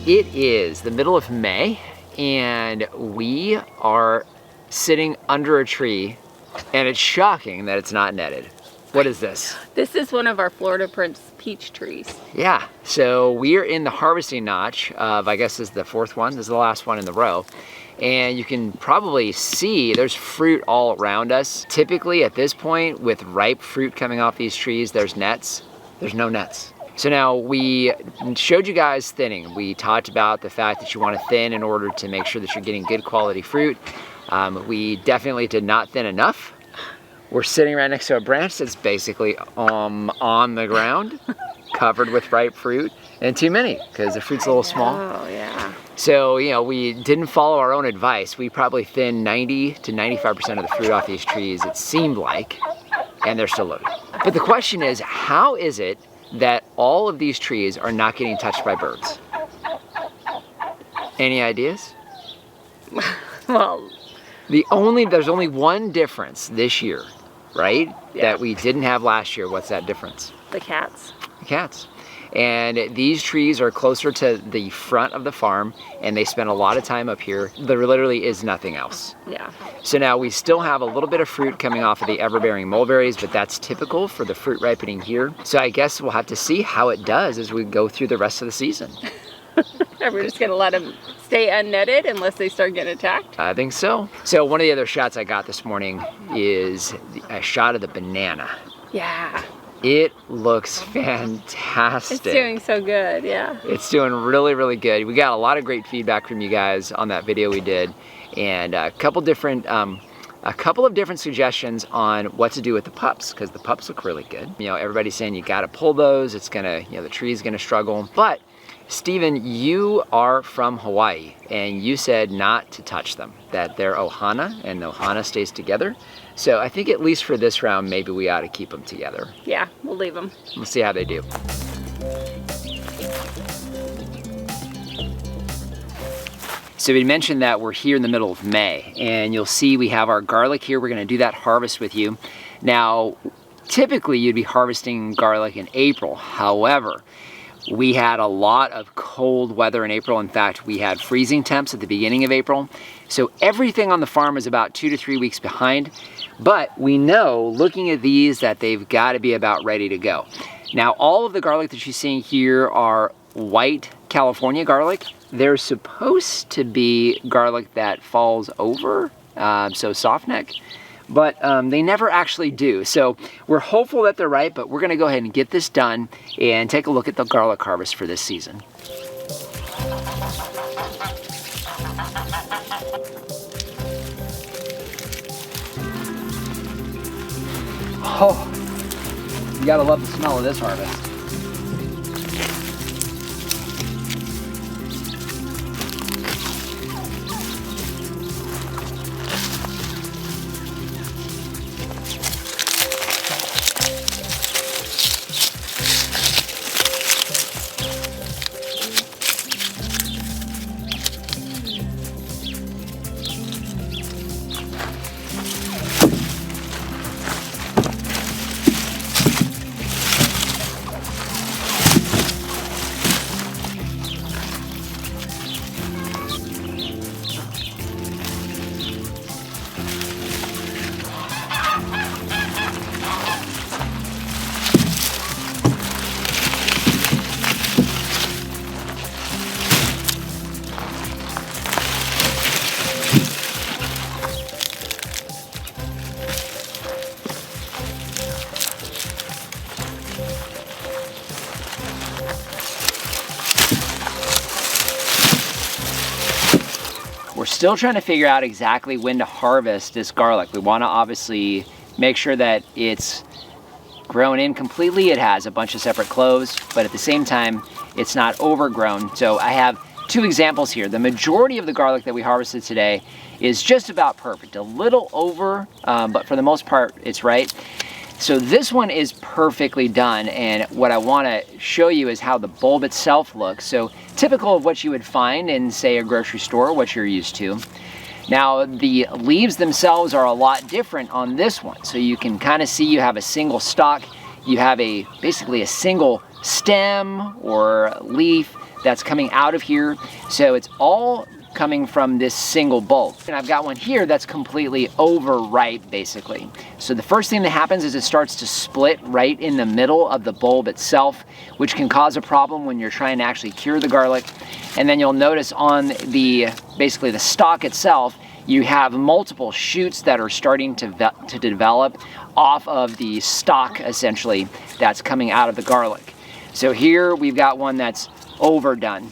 It is the middle of May and we are sitting under a tree and it's shocking that it's not netted. What is this? This is one of our Florida Prince peach trees. Yeah, so we are in the harvesting notch of, I guess this is the fourth one, this is the last one in the row. And you can probably see there's fruit all around us. Typically at this point with ripe fruit coming off these trees, there's nets. There's no nets. So now we showed you guys thinning. We talked about the fact that you want to thin in order to make sure that you're getting good quality fruit. We definitely did not thin enough. We're sitting right next to a branch that's basically on the ground, covered with ripe fruit, and too many because the fruit's a little small. Oh yeah. So, you know, we didn't follow our own advice. We probably thinned 90 to 95% of the fruit off these trees, it seemed like, and they're still loaded. But the question is, how is it that all of these trees are not getting touched by birds? Any ideas? Well, there's only one difference this year, right? Yeah. That we didn't have last year. What's that difference? the cats. The cats. And these trees are closer to the front of the farm and they spend a lot of time up here. There literally is nothing else. Yeah. So now we still have a little bit of fruit coming off of the ever-bearing mulberries, but that's typical for the fruit ripening here. So I guess we'll have to see how it does as we go through the rest of the season. And we're just gonna let them stay unnetted unless they start getting attacked? I think so. So one of the other shots I got this morning is a shot of the banana. Yeah. It looks fantastic. It's doing so good, yeah. It's doing really, really good. We got a lot of great feedback from you guys on that video we did, and a couple of different suggestions on what to do with the pups, because the pups look really good. You know, everybody's saying you gotta pull those. It's gonna, you know, the tree's gonna struggle. But Steven, you are from Hawaii, and you said not to touch them, that they're ohana, and ohana stays together. So I think at least for this round, maybe we ought to keep them together. Yeah, we'll leave them. We'll see how they do. So we mentioned that we're here in the middle of May, and you'll see we have our garlic here. We're gonna do that harvest with you. Now, typically you'd be harvesting garlic in April. However, we had a lot of cold weather in April. In fact, we had freezing temps at the beginning of April. So everything on the farm is about 2 to 3 weeks behind. But we know, looking at these, that they've got to be about ready to go. Now, all of the garlic that you're seeing here are white California garlic. They're supposed to be garlic that falls over, so soft neck. but they never actually do. So we're hopeful that they're right, but we're gonna go ahead and get this done and take a look at the garlic harvest for this season. Oh, you gotta love the smell of this harvest. We're still trying to figure out exactly when to harvest this garlic. We want to obviously make sure that it's grown in completely. It has a bunch of separate cloves, but at the same time, it's not overgrown. So I have two examples here. The majority of the garlic that we harvested today is just about perfect, a little over, but for the most part, it's right. So this one is perfectly done, and what I want to show you is how the bulb itself looks. So typical of what you would find in, say, a grocery store, what you're used to. Now, the leaves themselves are a lot different on this one. So you can kind of see you have a single stalk, you have basically a single stem or leaf that's coming out of here. So it's all coming from this single bulb. And I've got one here that's completely overripe, basically. So the first thing that happens is it starts to split right in the middle of the bulb itself, which can cause a problem when you're trying to actually cure the garlic. And then you'll notice on basically the stalk itself, you have multiple shoots that are starting to develop off of the stalk, essentially, that's coming out of the garlic. So here we've got one that's overdone.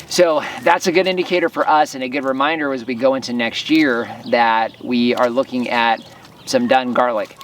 So that's a good indicator for us and a good reminder as we go into next year that we are looking at some done garlic.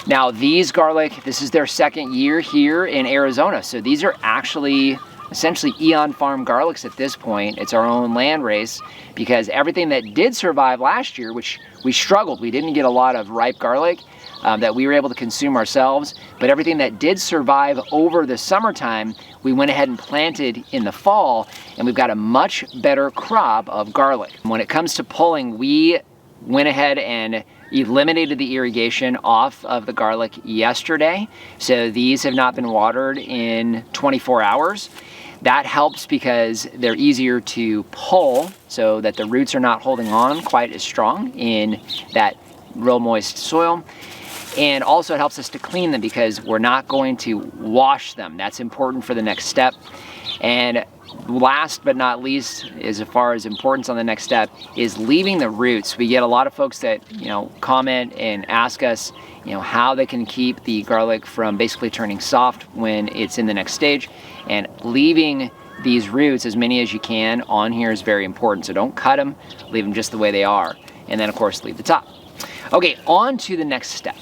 Now these garlic, this is their second year here in Arizona. So these are actually essentially Eon Farm garlics at this point. It's our own land race because everything that did survive last year, which we struggled, we didn't get a lot of ripe garlic that we were able to consume ourselves, but everything that did survive over the summertime, we went ahead and planted in the fall, and we've got a much better crop of garlic. When it comes to pulling, we went ahead and eliminated the irrigation off of the garlic yesterday. So these have not been watered in 24 hours. That helps because they're easier to pull so that the roots are not holding on quite as strong in that real moist soil. And also it helps us to clean them because we're not going to wash them. That's important for the next step. And last but not least, as far as importance on the next step, is leaving the roots. We get a lot of folks that, comment and ask us, how they can keep the garlic from basically turning soft when it's in the next stage. And leaving these roots, as many as you can, on here is very important. So don't cut them, leave them just the way they are. And then of course, leave the top. Okay, on to the next step.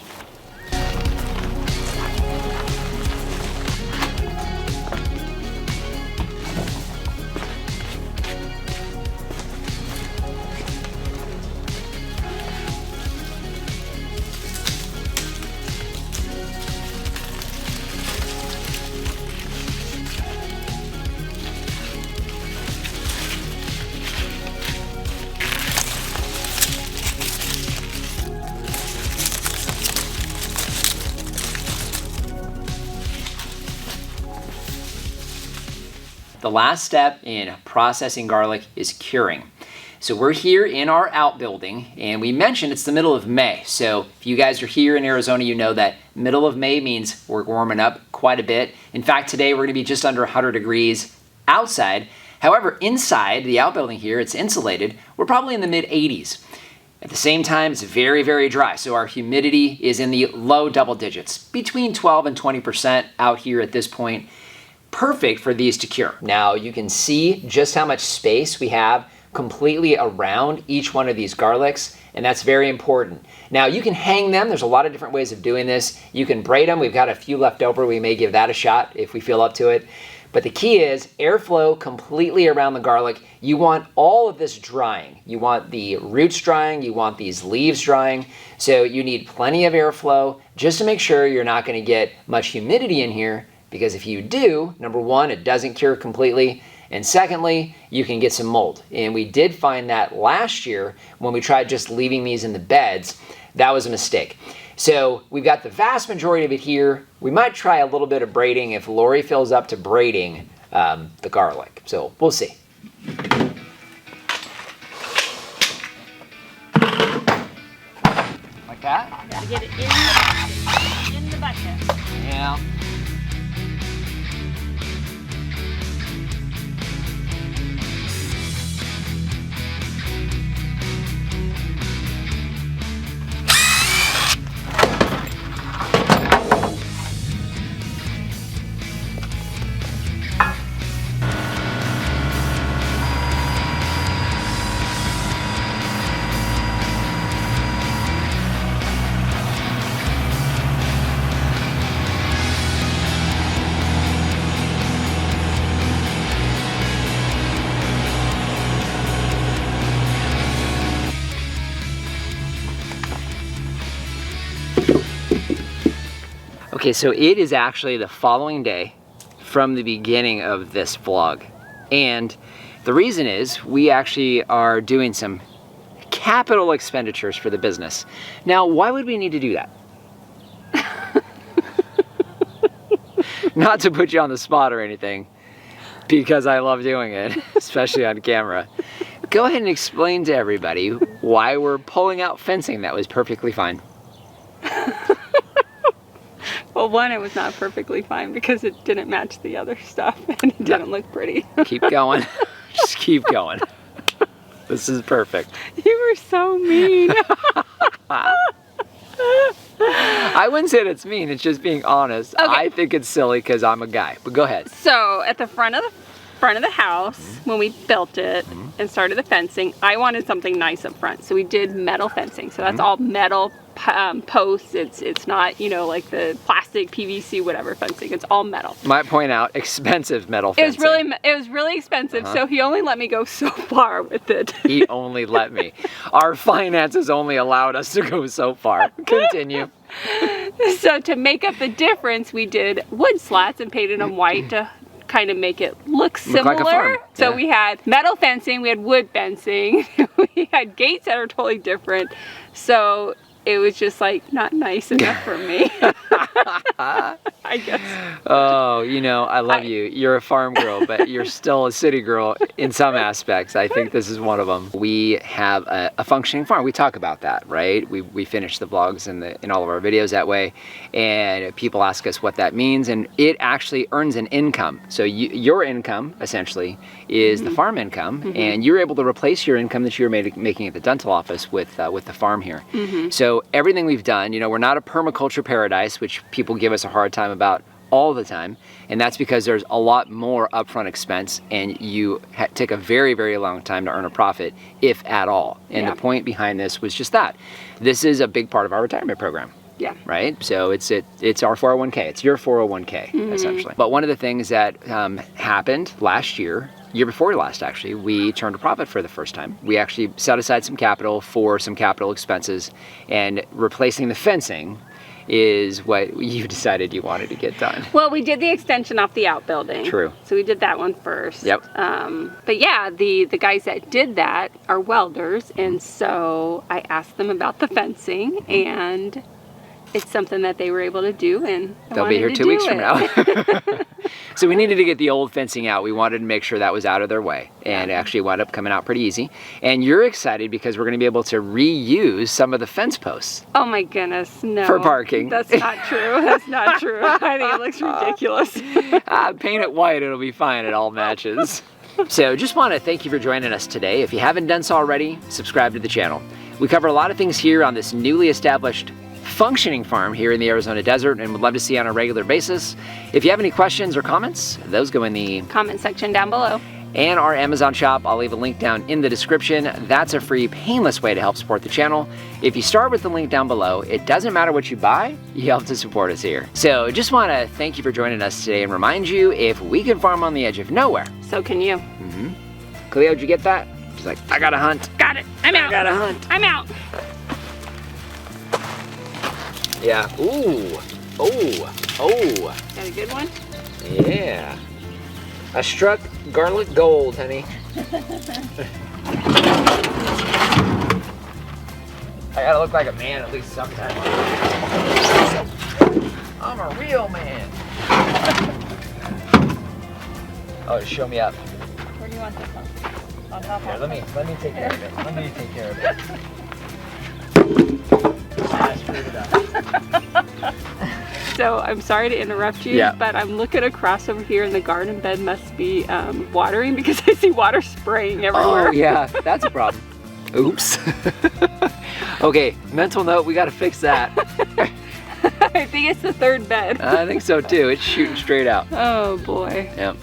The last step in processing garlic is curing. So we're here in our outbuilding, and we mentioned it's the middle of May. So if you guys are here in Arizona, you know that middle of May means we're warming up quite a bit. In fact, today we're gonna be just under 100 degrees outside. However, inside the outbuilding here, it's insulated. We're probably in the mid 80s. At the same time, it's very, very dry, so our humidity is in the low double digits, between 12 and 20% out here at this point. Perfect for these to cure. Now you can see just how much space we have completely around each one of these garlics, and that's very important. Now you can hang them. There's a lot of different ways of doing this. You can braid them. We've got a few left over. We may give that a shot if we feel up to it. But the key is airflow completely around the garlic. You want all of this drying. You want the roots drying, you want these leaves drying. So you need plenty of airflow just to make sure you're not gonna get much humidity in here, because if you do, number one, it doesn't cure completely. And secondly, you can get some mold. And we did find that last year when we tried just leaving these in the beds. That was a mistake. So we've got the vast majority of it here. We might try a little bit of braiding if Lori fills up to braiding the garlic. So we'll see. Like that? Gotta get it in the bucket. Yeah. Okay, so it is actually the following day from the beginning of this vlog. And the reason is we actually are doing some capital expenditures for the business. Now, why would we need to do that? Not to put you on the spot or anything, because I love doing it, especially on camera. Go ahead and explain to everybody why we're pulling out fencing that was perfectly fine. Well, one, it was not perfectly fine because it didn't match the other stuff and it didn't look pretty. Keep going. Just keep going. This is perfect. You were so mean. I wouldn't say that's mean, it's just being honest. Okay. I think it's silly because I'm a guy, but go ahead. So at the front of the house, when we built it and started the fencing, I wanted something nice up front. So we did metal fencing. So that's all metal posts. It's not, you know, like the plastic PVC whatever fencing. It's all metal. Might point out expensive metal fencing. It was really expensive. So he only let me go so far with it. He only let me. Our finances only allowed us to go so far. Continue. So to make up the difference, we did wood slats and painted them white to kind of make it look similar. Like a farm. So Yeah. we had metal fencing, we had wood fencing, we had gates that are totally different. So it was just like not nice enough for me. I guess. Oh, you know, I love you. You're a farm girl, but you're still a city girl in some aspects. I think this is one of them. We have a functioning farm. We talk about that, right? We finish the vlogs in all of our videos that way, and people ask us what that means, and it actually earns an income. So your income, essentially, is the farm income, and you're able to replace your income that you were making at the dental office with the farm here. So everything we've done, you know, we're not a permaculture paradise, which people give us a hard time about all the time, and that's because there's a lot more upfront expense, and you take a very, very long time to earn a profit, if at all. And the point behind this was just that. This is a big part of our retirement program. Yeah. Right? So it's our 401k. It's your 401k, essentially. But one of the things that happened last year before last actually, we turned a profit for the first time. We actually set aside some capital for some capital expenses, and replacing the fencing is what you decided you wanted to get done. Well, we did the extension off the outbuilding. True. So we did that one first. Yep. But yeah, the guys that did that are welders, and so I asked them about the fencing, and it's something that they were able to do, and they'll be here 2 weeks from now. So we needed to get the old fencing out. We wanted to make sure that was out of their way, and it actually wound up coming out pretty easy. And you're excited because we're going to be able to reuse some of the fence posts. Oh my goodness, no. For parking. That's not true. That's not true. I think it looks ridiculous. Paint it white, it'll be fine. It all matches. So just want to thank you for joining us today. If you haven't done so already, subscribe to the channel. We cover a lot of things here on this newly established functioning farm here in the Arizona desert, and would love to see you on a regular basis. If you have any questions or comments, those go in the comment section down below. And our Amazon shop, I'll leave a link down in the description. That's a free, painless way to help support the channel. If you start with the link down below, it doesn't matter what you buy, you help to support us here. So just want to thank you for joining us today and remind you, if we can farm on the edge of nowhere, so can you. Cleo, did you get that? She's like, I gotta hunt. Got it. I'm out. I gotta hunt. I'm out. Yeah. Ooh. Oh. Oh. Got a good one? Yeah. I struck garlic gold, honey. I gotta look like a man at least sometimes. I'm a real man. Oh, show me up. Where do you want this one? On top. Here, let me take care of it. Let me take care of it. I screwed it up. So I'm sorry to interrupt you, Yeah. but I'm looking across over here and the garden bed must be watering because I see water spraying everywhere. Oh yeah, that's a problem. Oops. Okay, mental note, we gotta fix that. I think it's the third bed. I think so too. It's shooting straight out. Oh boy. Yep.